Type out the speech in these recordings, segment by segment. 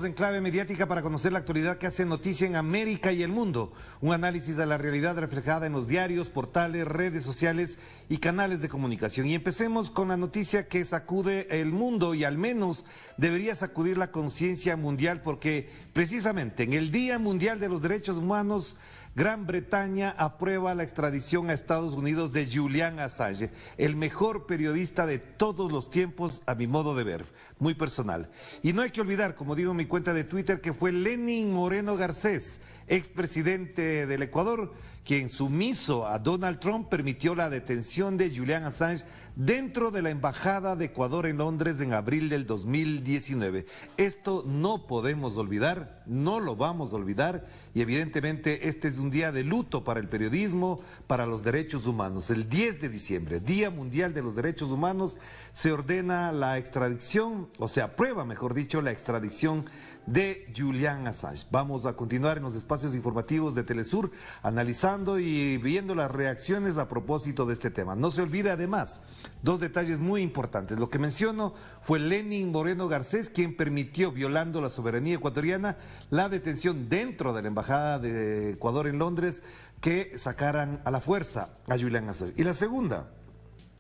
En clave mediática para conocer la actualidad que hace noticia en América y el mundo. Un análisis de la realidad reflejada en los diarios, portales, redes sociales y canales de comunicación. Y empecemos con la noticia que sacude el mundo y al menos debería sacudir la conciencia mundial, porque precisamente en el Día Mundial de los Derechos Humanos, Gran Bretaña aprueba la extradición a Estados Unidos de Julian Assange, el mejor periodista de todos los tiempos, a mi modo de ver, muy personal. Y no hay que olvidar, como digo en mi cuenta de Twitter, que fue Lenín Moreno Garcés, expresidente del Ecuador, quien sumiso a Donald Trump permitió la detención de Julian Assange dentro de la Embajada de Ecuador en Londres en abril del 2019. Esto no podemos olvidar, no lo vamos a olvidar, y evidentemente este es un día de luto para el periodismo, para los derechos humanos. El 10 de diciembre, Día Mundial de los Derechos Humanos, se ordena la extradición, o se aprueba, mejor dicho, la extradición de Julian Assange. Vamos a continuar en los espacios informativos de Telesur, analizando y viendo las reacciones a propósito de este tema. No se olvide además dos detalles muy importantes. Lo que menciono fue Lenín Moreno Garcés, quien permitió, violando la soberanía ecuatoriana, la detención dentro de la Embajada de Ecuador en Londres, que sacaran a la fuerza a Julian Assange. Y la segunda,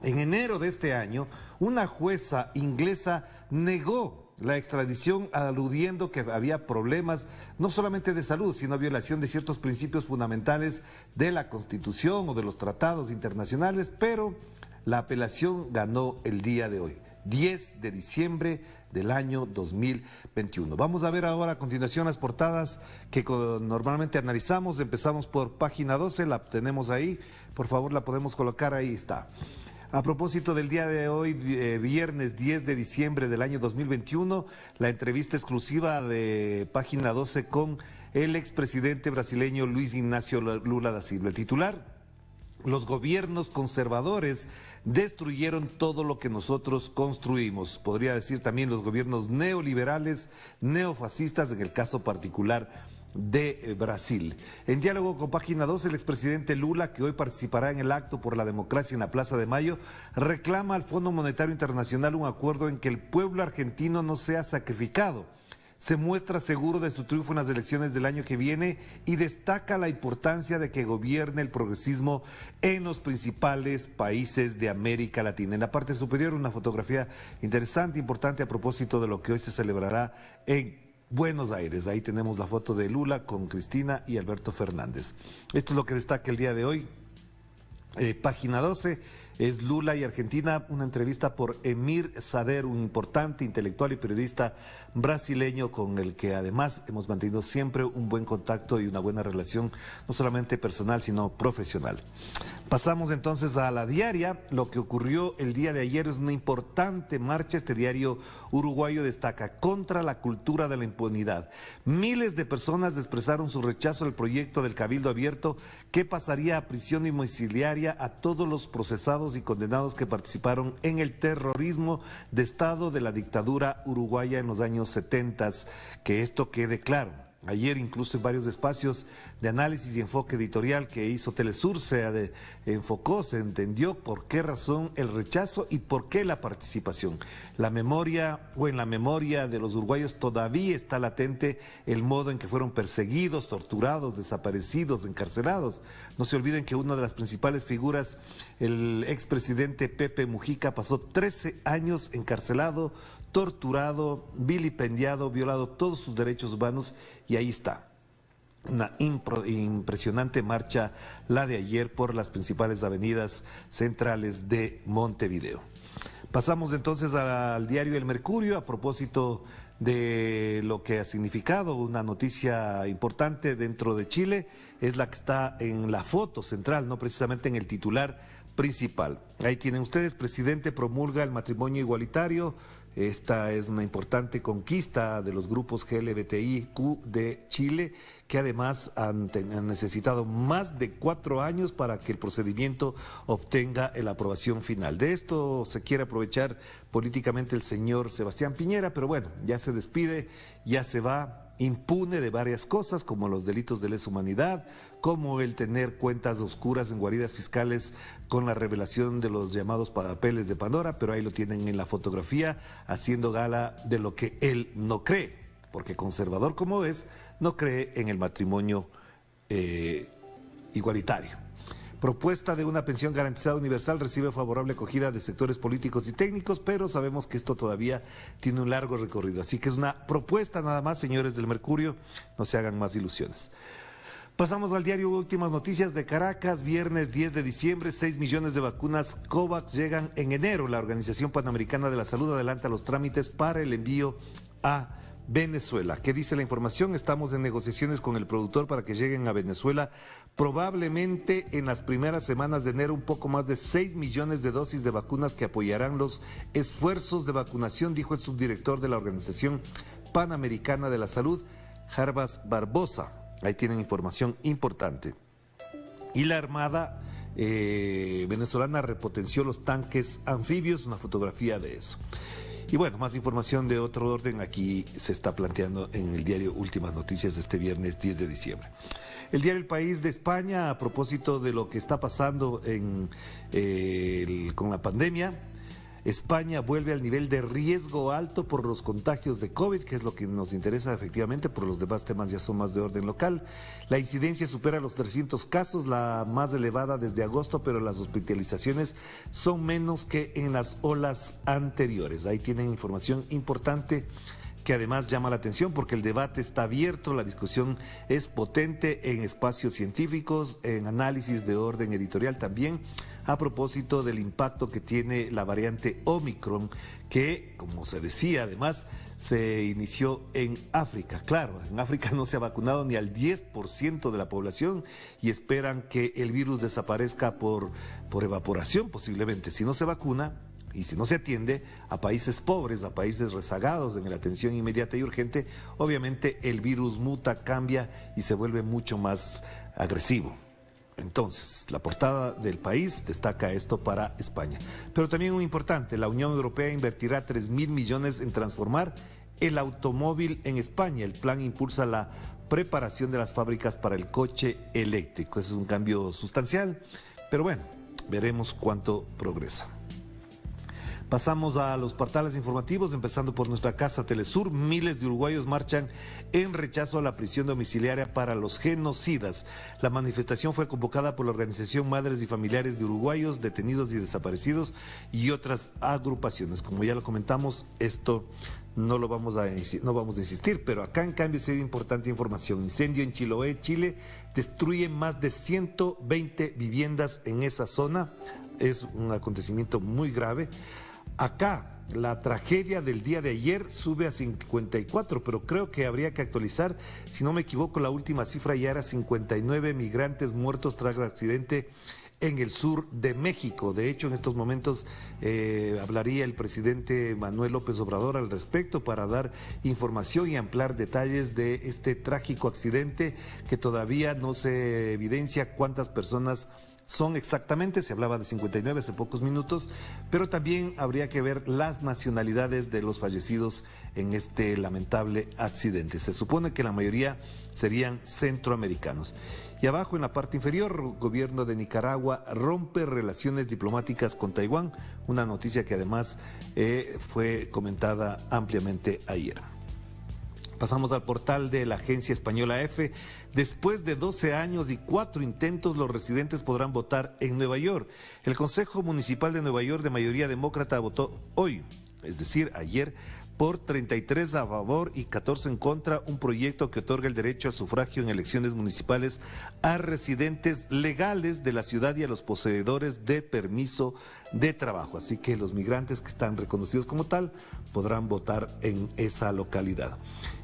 en enero de este año, una jueza inglesa negó la extradición, aludiendo que había problemas no solamente de salud, sino violación de ciertos principios fundamentales de la Constitución o de los tratados internacionales, pero la apelación ganó el día de hoy, 10 de diciembre del año 2021. Vamos a ver ahora a continuación las portadas que normalmente analizamos. Empezamos por página 12, la tenemos ahí, por favor la podemos colocar, ahí está. A propósito del día de hoy, viernes 10 de diciembre del año 2021, la entrevista exclusiva de página 12 con el expresidente brasileño Luis Ignacio Lula da Silva. El titular: los gobiernos conservadores destruyeron todo lo que nosotros construimos. Podría decir también los gobiernos neoliberales, neofascistas, en el caso particular de Brasil. En diálogo con página 12, el expresidente Lula, que hoy participará en el acto por la democracia en la Plaza de Mayo, reclama al Fondo Monetario Internacional un acuerdo en que el pueblo argentino no sea sacrificado. Se muestra seguro de su triunfo en las elecciones del año que viene y destaca la importancia de que gobierne el progresismo en los principales países de América Latina. En la parte superior, una fotografía interesante, importante a propósito de lo que hoy se celebrará en Buenos Aires. Ahí tenemos la foto de Lula con Cristina y Alberto Fernández. Esto es lo que destaca el día de hoy. Página 12 es Lula y Argentina, una entrevista por Emir Sader, un importante intelectual y periodista brasileño con el que además hemos mantenido siempre un buen contacto y una buena relación, no solamente personal sino profesional. Pasamos entonces a la diaria. Lo que ocurrió el día de ayer es una importante marcha. Este diario uruguayo destaca: contra la cultura de la impunidad. Miles de personas expresaron su rechazo al proyecto del Cabildo Abierto, que pasaría a prisión domiciliaria a todos los procesados y condenados que participaron en el terrorismo de Estado de la dictadura uruguaya en los años 70. Que esto quede claro. Ayer incluso en varios espacios de análisis y enfoque editorial que hizo Telesur se enfocó, se entendió por qué razón el rechazo y por qué la participación. La memoria, o en la memoria de los uruguayos todavía está latente el modo en que fueron perseguidos, torturados, desaparecidos, encarcelados. No se olviden que una de las principales figuras, el expresidente Pepe Mujica, pasó 13 años encarcelado, torturado, vilipendiado, violado todos sus derechos humanos, y ahí está. Una impresionante marcha la de ayer por las principales avenidas centrales de Montevideo. Pasamos entonces al diario El Mercurio a propósito de lo que ha significado una noticia importante dentro de Chile. Es la que está en la foto central, no precisamente en el titular principal. Ahí tienen ustedes: presidente promulga el matrimonio igualitario. Esta es una importante conquista de los grupos LGBTIQ de Chile, que además han necesitado más de 4 años para que el procedimiento obtenga la aprobación final. De esto se quiere aprovechar políticamente el señor Sebastián Piñera, pero bueno, ya se despide, ya se va, impune de varias cosas, como los delitos de lesa humanidad, como el tener cuentas oscuras en guaridas fiscales con la revelación de los llamados papeles de Pandora, pero ahí lo tienen en la fotografía, haciendo gala de lo que él no cree porque conservador como es, no cree en el matrimonio igualitario. Propuesta de una pensión garantizada universal recibe favorable acogida de sectores políticos y técnicos, pero sabemos que esto todavía tiene un largo recorrido. Así que es una propuesta nada más, señores del Mercurio, no se hagan más ilusiones. Pasamos al diario Últimas Noticias de Caracas, viernes 10 de diciembre, 6 millones de vacunas COVAX llegan en enero. La Organización Panamericana de la Salud adelanta los trámites para el envío a Venezuela. ¿Qué dice la información? Estamos en negociaciones con el productor para que lleguen a Venezuela probablemente en las primeras semanas de enero un poco más de 6 millones de dosis de vacunas que apoyarán los esfuerzos de vacunación, dijo el subdirector de la Organización Panamericana de la Salud, Jarbas Barbosa. Ahí tienen información importante. Y la Armada venezolana repotenció los tanques anfibios, una fotografía de eso. Y bueno, más información de otro orden aquí se está planteando en el diario Últimas Noticias de este viernes 10 de diciembre. El diario El País de España, a propósito de lo que está pasando con la pandemia, España vuelve al nivel de riesgo alto por los contagios de COVID, que es lo que nos interesa efectivamente, por los demás temas ya son más de orden local. La incidencia supera los 300 casos, la más elevada desde agosto, pero las hospitalizaciones son menos que en las olas anteriores. Ahí tienen información importante que además llama la atención porque el debate está abierto, la discusión es potente en espacios científicos, en análisis de orden editorial también, a propósito del impacto que tiene la variante Omicron, que, como se decía, además, se inició en África. Claro, en África no se ha vacunado ni al 10% de la población y esperan que el virus desaparezca por evaporación posiblemente. Si no se vacuna y si no se atiende a países pobres, a países rezagados en la atención inmediata y urgente, obviamente el virus muta, cambia y se vuelve mucho más agresivo. Entonces, la portada del País destaca esto para España. Pero también muy importante, la Unión Europea invertirá 3.000 millones en transformar el automóvil en España. El plan impulsa la preparación de las fábricas para el coche eléctrico. Eso es un cambio sustancial, pero bueno, veremos cuánto progresa. Pasamos a los portales informativos, empezando por nuestra casa Telesur. Miles de uruguayos marchan en rechazo a la prisión domiciliaria para los genocidas. La manifestación fue convocada por la organización Madres y Familiares de Uruguayos Detenidos y Desaparecidos y otras agrupaciones. Como ya lo comentamos, esto no vamos a insistir, pero acá en cambio sí hay importante información. Incendio en Chiloé, Chile, destruye más de 120 viviendas en esa zona. Es un acontecimiento muy grave. Acá, la tragedia del día de ayer sube a 54, pero creo que habría que actualizar, si no me equivoco, la última cifra ya era 59 migrantes muertos tras el accidente en el sur de México. De hecho, en estos momentos hablaría el presidente Manuel López Obrador al respecto para dar información y ampliar detalles de este trágico accidente que todavía no se evidencia cuántas personas son exactamente. Se hablaba de 59 hace pocos minutos, pero también habría que ver las nacionalidades de los fallecidos en este lamentable accidente. Se supone que la mayoría serían centroamericanos. Y abajo en la parte inferior, el gobierno de Nicaragua rompe relaciones diplomáticas con Taiwán, una noticia que además fue comentada ampliamente ayer. Pasamos al portal de la agencia española EFE. Después de 12 años y 4 intentos, los residentes podrán votar en Nueva York. El Consejo Municipal de Nueva York, de mayoría demócrata, votó hoy, es decir, ayer, por 33 a favor y 14 en contra, un proyecto que otorga el derecho al sufragio en elecciones municipales a residentes legales de la ciudad y a los poseedores de permiso de trabajo. Así que los migrantes que están reconocidos como tal podrán votar en esa localidad.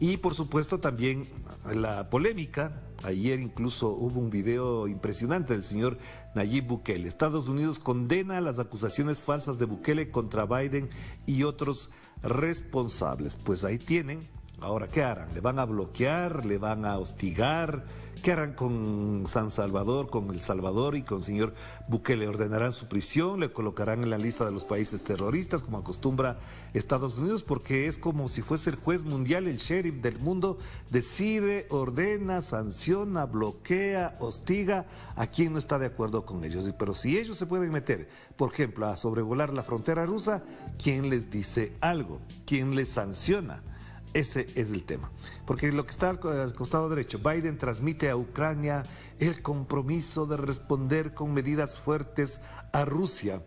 Y por supuesto también la polémica, ayer incluso hubo un video impresionante del señor Nayib Bukele. Estados Unidos condena las acusaciones falsas de Bukele contra Biden y otros responsables. Pues ahí tienen. Ahora, ¿qué harán? ¿Le van a bloquear? ¿Le van a hostigar? ¿Qué harán con San Salvador, con El Salvador y con el señor Bukele? ¿Ordenarán su prisión? ¿Le colocarán en la lista de los países terroristas, como acostumbra Estados Unidos? Porque es como si fuese el juez mundial, el sheriff del mundo, decide, ordena, sanciona, bloquea, hostiga a quien no está de acuerdo con ellos. Pero si ellos se pueden meter, por ejemplo, a sobrevolar la frontera rusa, ¿quién les dice algo? ¿Quién les sanciona? Ese es el tema. Porque lo que está al costado derecho, Biden transmite a Ucrania el compromiso de responder con medidas fuertes a Rusia.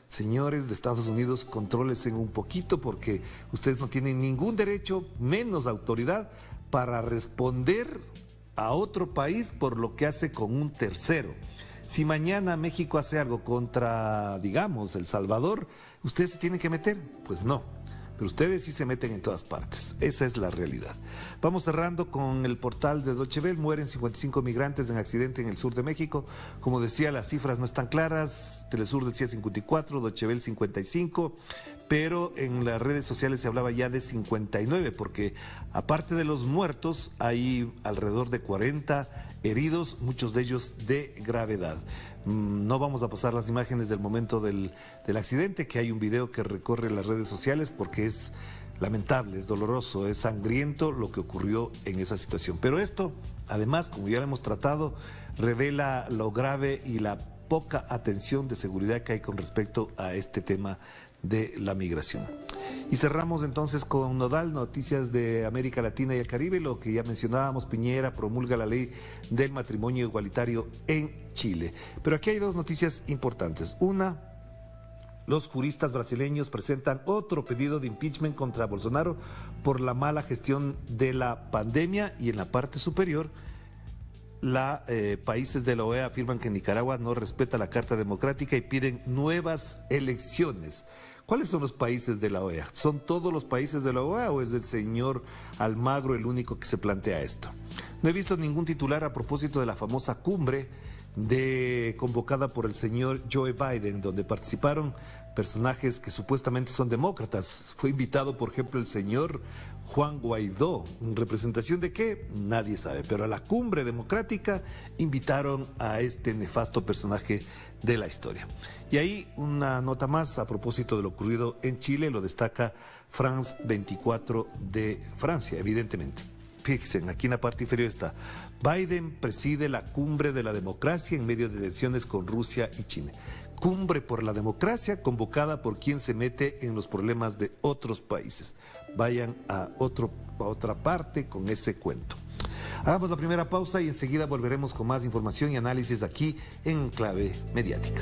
Señores de Estados Unidos, contrólense un poquito porque ustedes no tienen ningún derecho, menos autoridad, para responder a otro país por lo que hace con un tercero. Si mañana México hace algo contra, digamos, El Salvador, ¿ustedes se tienen que meter? Pues no. Pero ustedes sí se meten en todas partes. Esa es la realidad. Vamos cerrando con el portal de Deutsche Welle. Mueren 55 migrantes en accidente en el sur de México. Como decía, las cifras no están claras. Telesur decía 54, Deutsche Welle 55. Pero en las redes sociales se hablaba ya de 59, porque aparte de los muertos, hay alrededor de 40 heridos, muchos de ellos de gravedad. No vamos a pasar las imágenes del momento del accidente, que hay un video que recorre las redes sociales porque es lamentable, es doloroso, es sangriento lo que ocurrió en esa situación. Pero esto, además, como ya lo hemos tratado, revela lo grave y la poca atención de seguridad que hay con respecto a este tema de la migración. Y cerramos entonces con Nodal, noticias de América Latina y el Caribe, lo que ya mencionábamos, Piñera promulga la ley del matrimonio igualitario en Chile. Pero aquí hay dos noticias importantes. Una, los juristas brasileños presentan otro pedido de impeachment contra Bolsonaro por la mala gestión de la pandemia, y en la parte superior, países de la OEA afirman que Nicaragua no respeta la Carta Democrática y piden nuevas elecciones. ¿Cuáles son los países de la OEA? ¿Son todos los países de la OEA o es el señor Almagro el único que se plantea esto? No he visto ningún titular a propósito de la famosa cumbre convocada por el señor Joe Biden, donde participaron personajes que supuestamente son demócratas. Fue invitado, por ejemplo, el señor Juan Guaidó. ¿En representación de qué? Nadie sabe. Pero a la cumbre democrática invitaron a este nefasto personaje de la historia. Y ahí una nota más a propósito de lo ocurrido en Chile, lo destaca France 24 de Francia, evidentemente. Fíjense, aquí en la parte inferior está: Biden preside la cumbre de la democracia en medio de elecciones con Rusia y China. Cumbre por la democracia convocada por quien se mete en los problemas de otros países. Vayan a otra parte con ese cuento. Hagamos la primera pausa y enseguida volveremos con más información y análisis aquí en Clave Mediática.